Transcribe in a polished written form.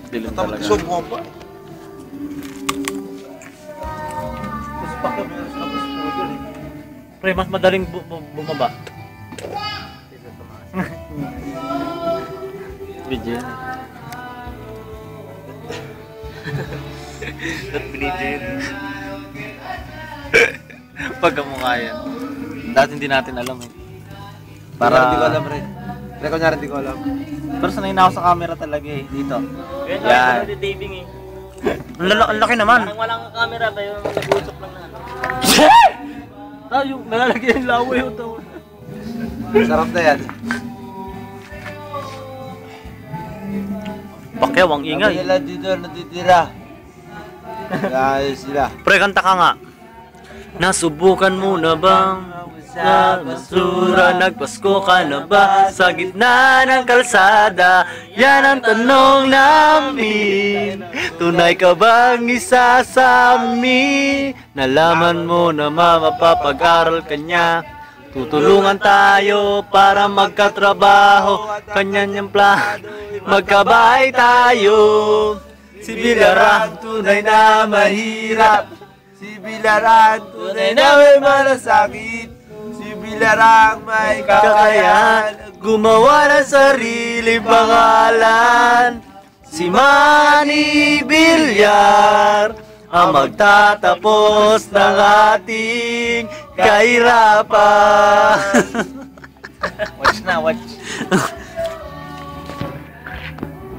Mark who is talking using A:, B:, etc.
A: Dilim talaga.
B: Sumo pa.
A: Pre, mas madaling bumaba. Video yan. Ba't binidyo yun? Pagkamukha yan. Dati hindi natin alam eh.
B: Para... Hindi ko alam rin. Pero kunyari hindi ko alam.
A: Pero sanay na ako sa camera talaga eh. Dito.
C: Yan.
A: Yan.
C: Yan. Taping eh.
A: Ang laki naman.
C: Parang walang camera ba yung nag-usap lang na ano. Yung nalalagyan yung lawa yung ito.
B: Sarap na yan.
A: Pakyaw, ang ingay.
B: Sabi nila dito natitira. Ayos sila.
A: Pre, kanta ka nga. Nasubukan mo na bang sa basura? Nagpasko ka na ba sa gitna ng kalsada? Yan ang tanong namin. Tunay ka bang isa sa amin? Nalaman mo na mapapag-aral ka niya. Tutulungan tayo para magkatrabaho. Kanya-nyang plano, magkabay tayo. Si Bilarang tunay na mahirap.
B: Si Bilarang tunay na may malasakit. Si Bilarang may kakayahan.
A: Gumawa ng sarili pangalan. Si Manny Villar ang magtatapos ng ating kahirapan.
C: Watch na, watch.